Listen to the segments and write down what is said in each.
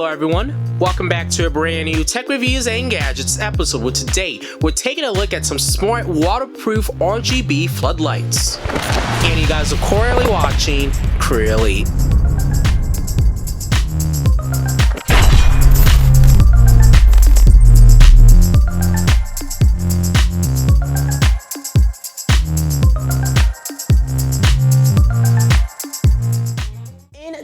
Hello everyone, welcome back to a brand new Tech Reviews and Gadgets episode where today we're taking a look at some smart waterproof RGB floodlights. And you guys are currently watching CrewElite.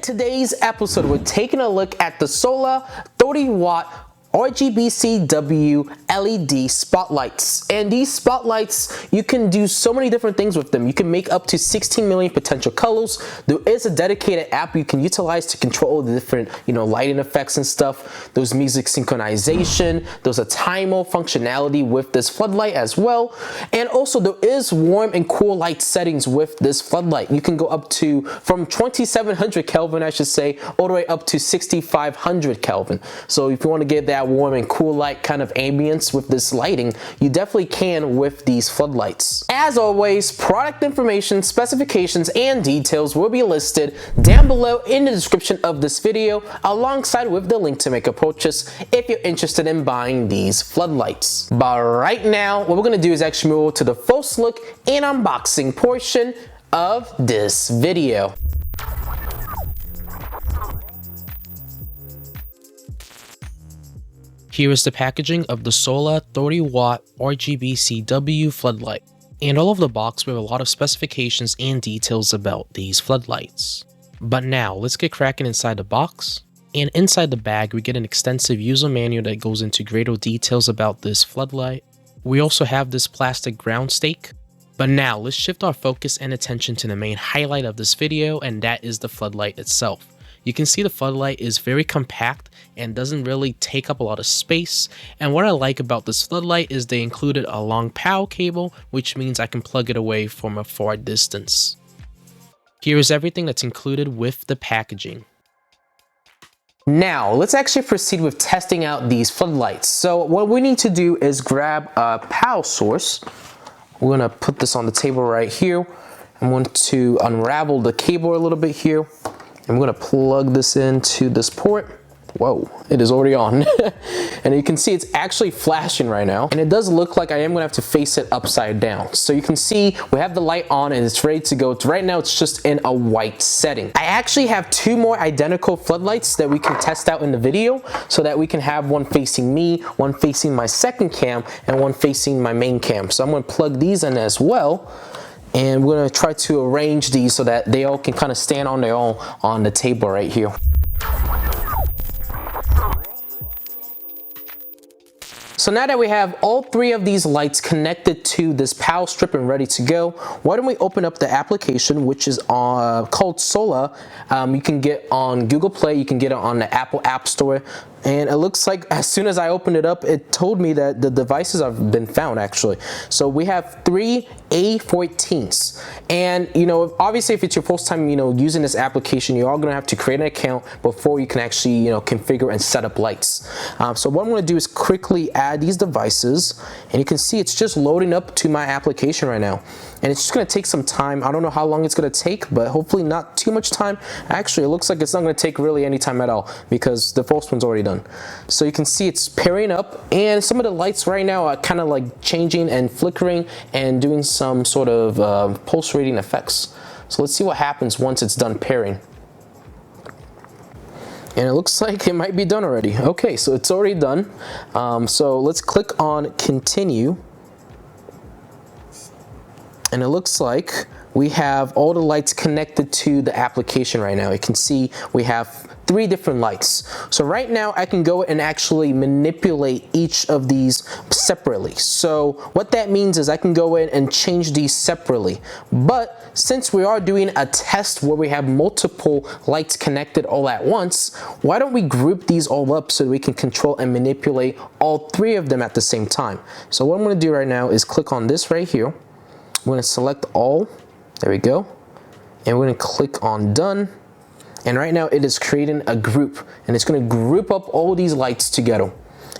Today's episode, we're taking a look at the Solla 30-watt RGB&CW LED spotlights. And these spotlights, you can do so many different things with them. You can make up to 16 million potential colors. There is a dedicated app you can utilize to control all the different, lighting effects and stuff. There's music synchronization. There's a timer functionality with this floodlight as well. And also there is warm and cool light settings with this floodlight. You can go up to from 2700 Kelvin, I should say, all the way up to 6500 Kelvin. So if you want to get that warm and cool light kind of ambience with this lighting, you definitely can with these floodlights. As always, product information, specifications, and details will be listed down below in the description of this video, alongside with the link to make a purchase if you're interested in buying these floodlights. But right now, what we're going to do is actually move to the first look and unboxing portion of this video. Here is the packaging of the Solla 30-watt RGB&CW floodlight. And all over the box we have a lot of specifications and details about these floodlights. But now let's get cracking inside the box. And inside the bag we get an extensive user manual that goes into greater details about this floodlight. We also have this plastic ground stake. But now let's shift our focus and attention to the main highlight of this video, and that is the floodlight itself. You can see the floodlight is very compact and doesn't really take up a lot of space. And what I like about this floodlight is they included a long power cable, which means I can plug it away from a far distance. Here is everything that's included with the packaging. Now, let's actually proceed with testing out these floodlights. So what we need to do is grab a power source. We're going to put this on the table right here. I'm going to unravel the cable a little bit here. I'm going to plug this into this port. Whoa, it is already on. And you can see it's actually flashing right now. And it does look like I am going to have to face it upside down. So you can see we have the light on and it's ready to go. Right now it's just in a white setting. I actually have two more identical floodlights that we can test out in the video so that we can have one facing me, one facing my second cam, and one facing my main cam. So I'm going to plug these in as well. And we're going to try to arrange these so that they all can kind of stand on their own on the table right here. So now that we have all three of these lights connected to this power strip and ready to go, why don't we open up the application, which is called Solla. You can get on Google Play, you can get it on the Apple App Store. And it looks like as soon as I opened it up, it told me that the devices have been found actually. So we have three A14s. And obviously if it's your first time using this application, you're all gonna have to create an account before you can actually configure and set up lights. So what I'm gonna do is quickly add these devices, and you can see it's just loading up to my application right now. And it's just gonna take some time. I don't know how long it's gonna take, but hopefully not too much time. Actually, it looks like it's not gonna take really any time at all because the first one's already done. So you can see it's pairing up, and some of the lights right now are kind of like changing and flickering and doing some sort of pulsating effects. So let's see what happens once it's done pairing. And it looks like it might be done already. Okay, so it's already done. So let's click on continue. And it looks like we have all the lights connected to the application right now. You can see we have three different lights. So right now I can go and actually manipulate each of these separately. So what that means is I can go in and change these separately. But since we are doing a test where we have multiple lights connected all at once, why don't we group these all up so that we can control and manipulate all three of them at the same time. So what I'm going to do right now is click on this right here. I'm going to select all. There we go. And we're going to click on done. And right now it is creating a group, and it's going to group up all these lights together.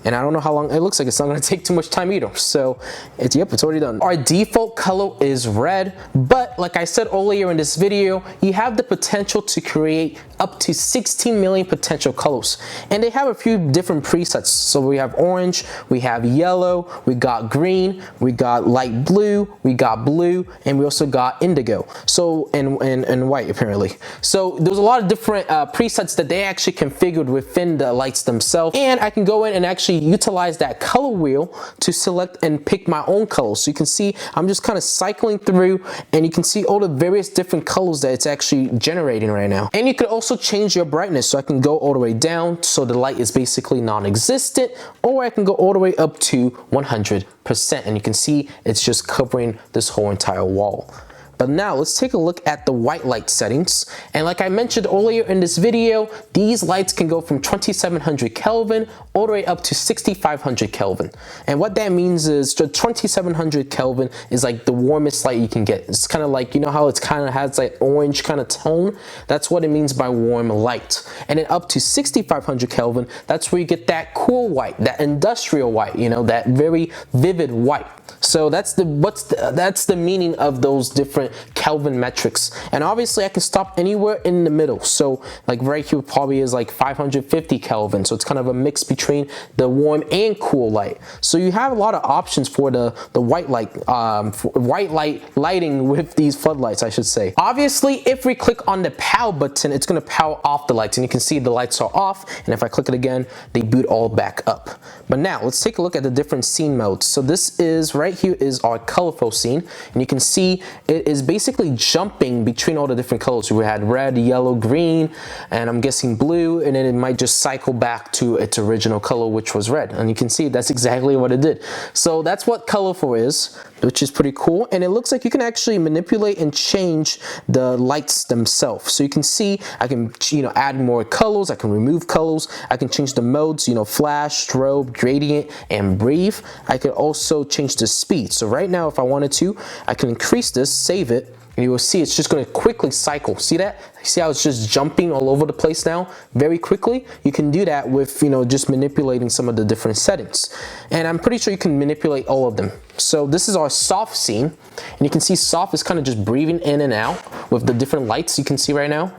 And I don't know how long, it looks like it's not gonna take too much time either. So yep, it's already done. Our default color is red, but like I said earlier in this video, you have the potential to create up to 16 million potential colors. And they have a few different presets. So we have orange, we have yellow, we got green, we got light blue, we got blue, and we also got indigo. So, and white apparently. So there's a lot of different presets that they actually configured within the lights themselves. And I can go in and actually utilize that color wheel to select and pick my own colors. So you can see I'm just kind of cycling through, and you can see all the various different colors that it's actually generating right now. And you could also change your brightness, so I can go all the way down so the light is basically non-existent, or I can go all the way up to 100%, and you can see it's just covering this whole entire wall. But now let's take a look at the white light settings. And like I mentioned earlier in this video, these lights can go from 2700 Kelvin all the way up to 6500 Kelvin. And what that means is the 2700 Kelvin is like the warmest light you can get. It's kind of like, you know how it's kind of has like orange kind of tone? That's what it means by warm light. And then up to 6500 Kelvin, that's where you get that cool white, that industrial white, you know, that very vivid white. So that's the meaning of those different Kelvin metrics. And obviously I can stop anywhere in the middle. So like right here probably is like 550 Kelvin. So it's kind of a mix between the warm and cool light. So you have a lot of options for the white light, lighting with these floodlights, I should say. Obviously, if we click on the power button, it's going to power off the lights, and you can see the lights are off. And if I click it again, they boot all back up. But now let's take a look at the different scene modes. So this is right here is our colorful scene, and you can see it is basically jumping between all the different colors. We had red, yellow, green, and I'm guessing blue, and then it might just cycle back to its original color, which was red. And you can see that's exactly what it did. So that's what colorful is, which is pretty cool. And it looks like you can actually manipulate and change the lights themselves. So you can see I can, you know, add more colors, I can remove colors, I can change the modes, you know, flash, strobe, gradient, and breathe. I could also change the speed. So right now, if I wanted to, I can increase this, save it, and you will see it's just going to quickly cycle. See that? See how it's just jumping all over the place now very quickly? You can do that with, you know, just manipulating some of the different settings. And I'm pretty sure you can manipulate all of them. So this is our soft scene, and you can see soft is kind of just breathing in and out with the different lights you can see right now.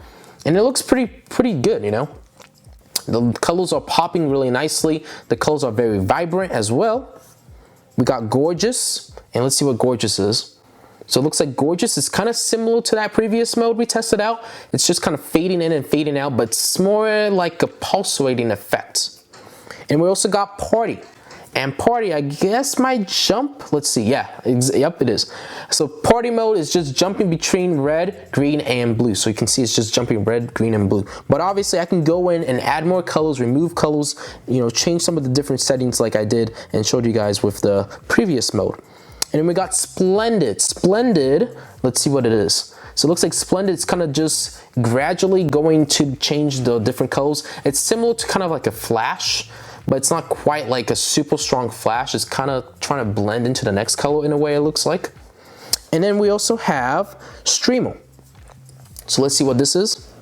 And it looks pretty good, you know. The colors are popping really nicely. The colors are very vibrant as well. We got gorgeous, and let's see what gorgeous is. So it looks like gorgeous is kind of similar to that previous mode we tested out. It's just kind of fading in and fading out, but it's more like a pulsating effect. And we also got party. And party, I guess, might jump. Let's see. Yeah, yep, it is. So party mode is just jumping between red, green, and blue. So you can see it's just jumping red, green, and blue. But obviously I can go in and add more colors, remove colors, you know, change some of the different settings like I did and showed you guys with the previous mode. And then we got Splendid. Splendid, let's see what it is. So it looks like Splendid is kind of just gradually going to change the different colors. It's similar to kind of like a flash, but it's not quite like a super strong flash. It's kind of trying to blend into the next color in a way, it looks like. And then we also have Streamer. So let's see what this is.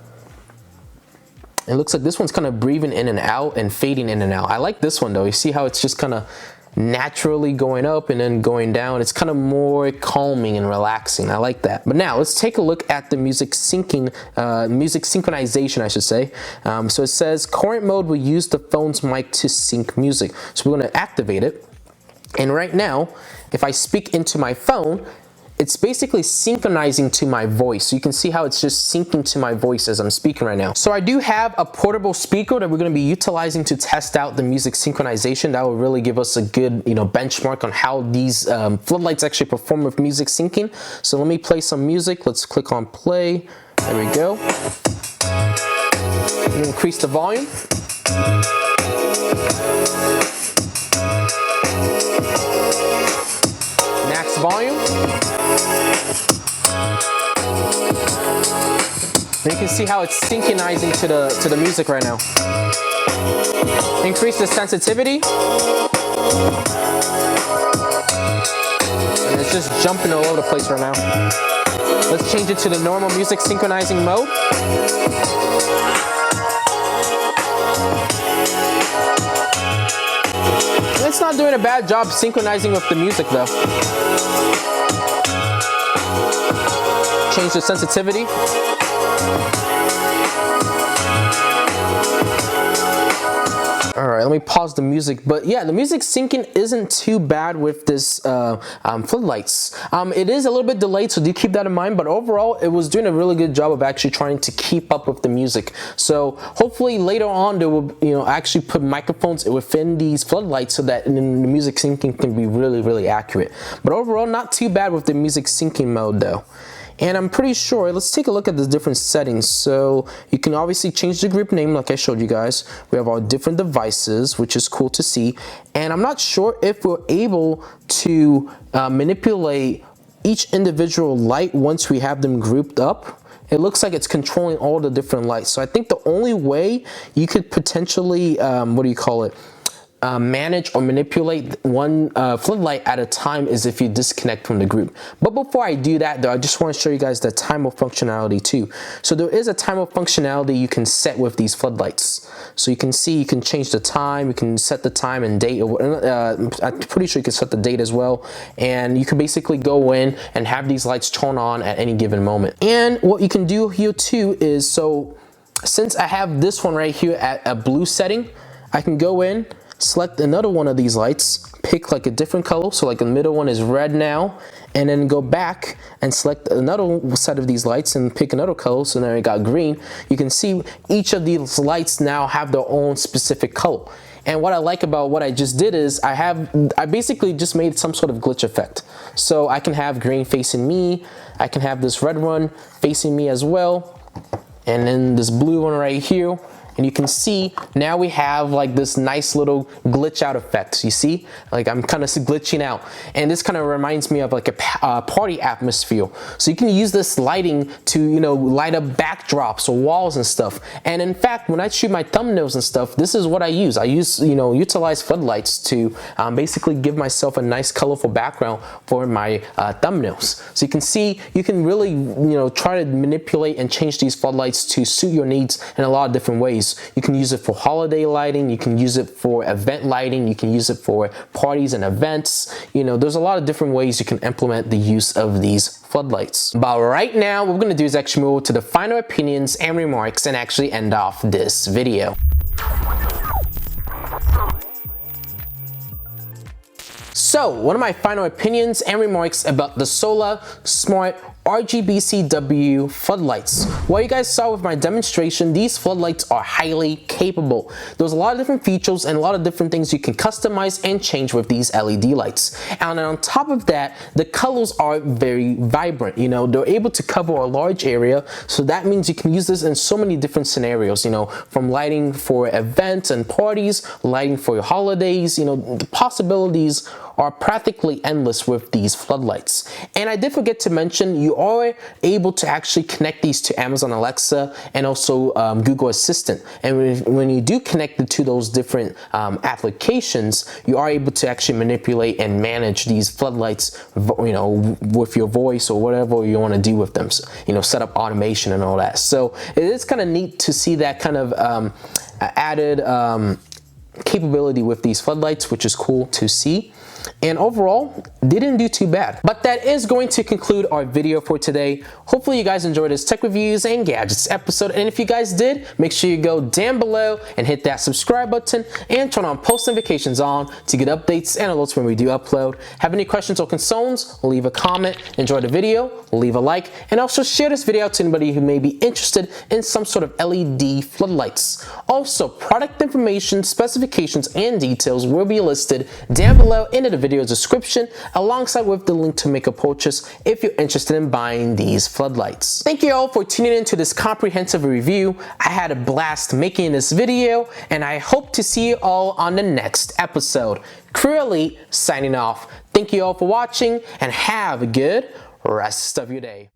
It looks like this one's kind of breathing in and out and fading in and out. I like this one though. You see how it's just kind of naturally going up and then going down. It's kind of more calming and relaxing. I like that. But now let's take a look at the music syncing, music synchronization, I should say. So it says current mode will use the phone's mic to sync music. So we're going to activate it. And right now, if I speak into my phone, it's basically synchronizing to my voice. So you can see how it's just syncing to my voice as I'm speaking right now. So I do have a portable speaker that we're gonna be utilizing to test out the music synchronization. That will really give us a good, you know, benchmark on how these floodlights actually perform with music syncing. So let me play some music. Let's click on play. There we go. Increase the volume. Max volume. And you can see how it's synchronizing to the music right now. Increase the sensitivity. And it's just jumping all over the place right now. Let's change it to the normal music synchronizing mode. it's not doing a bad job synchronizing with the music though. Change the sensitivity. Alright, let me pause the music, but yeah, the music syncing isn't too bad with this Floodlights. It is a little bit delayed, so do keep that in mind, but overall, it was doing a really good job of actually trying to keep up with the music. So hopefully later on, they will actually put microphones within these Floodlights so that the music syncing can be really, really accurate. But overall, not too bad with the music syncing mode though. And I'm pretty sure, let's take a look at the different settings. So you can obviously change the group name like I showed you guys. We have our different devices, which is cool to see. And I'm not sure if we're able to manipulate each individual light once we have them grouped up. It looks like it's controlling all the different lights. So I think the only way you could potentially, manage or manipulate one floodlight at a time is if you disconnect from the group. But before I do that though, I just want to show you guys the timer functionality too. So there is a timer functionality you can set with these floodlights. So you can see you can change the time, you can set the time and date. I'm pretty sure you can set the date as well. And you can basically go in and have these lights turn on at any given moment. And what you can do here too is, so since I have this one right here at a blue setting, I can go in, select another one of these lights, pick like a different color, so like the middle one is red now, and then go back and select another set of these lights and pick another color, so now I got green. You can see each of these lights now have their own specific color. And what I like about what I just did is I basically just made some sort of glitch effect. So I can have green facing me, I can have this red one facing me as well, and then this blue one right here. And you can see now we have like this nice little glitch out effect. You see, like I'm kind of glitching out, and this kind of reminds me of like a party atmosphere. So you can use this lighting to light up backdrops or walls and stuff. And in fact, when I shoot my thumbnails and stuff, this is what I use. I use utilize floodlights to basically give myself a nice colorful background for my thumbnails. So you can see you can really try to manipulate and change these floodlights to suit your needs in a lot of different ways. You can use it for holiday lighting, you can use it for event lighting, you can use it for parties and events. There's a lot of different ways you can implement the use of these floodlights. But right now, what we're going to do is actually move to the final opinions and remarks and actually end off this video. So, one of my final opinions and remarks about the Solla Smart RGB&CW floodlights. What you guys saw with my demonstration, these floodlights are highly capable. There's a lot of different features and a lot of different things you can customize and change with these LED lights. And on top of that, the colors are very vibrant. They're able to cover a large area, so that means you can use this in so many different scenarios, from lighting for events and parties, lighting for your holidays. The possibilities are practically endless with these floodlights. And I did forget to mention, you are able to actually connect these to Amazon Alexa and also Google Assistant. And when you do connect it to those different applications, you are able to actually manipulate and manage these floodlights, with your voice or whatever you want to do with them. So, set up automation and all that. So it is kind of neat to see that kind of added capability with these floodlights, which is cool to see. And overall, they didn't do too bad. But that is going to conclude our video for today. Hopefully you guys enjoyed this tech reviews and gadgets episode. And if you guys did, make sure you go down below and hit that subscribe button and turn on post notifications on to get updates and alerts when we do upload. Have any questions or concerns? Leave a comment, enjoy the video, leave a like, and also share this video out to anybody who may be interested in some sort of LED floodlights. Also, product information, specifications, and details will be listed down below in the video description, alongside with the link to make a purchase if you're interested in buying these floodlights. Thank you all for tuning in to this comprehensive review. I had a blast making this video, and I hope to see you all on the next episode. CrewElite signing off. Thank you all for watching, and have a good rest of your day.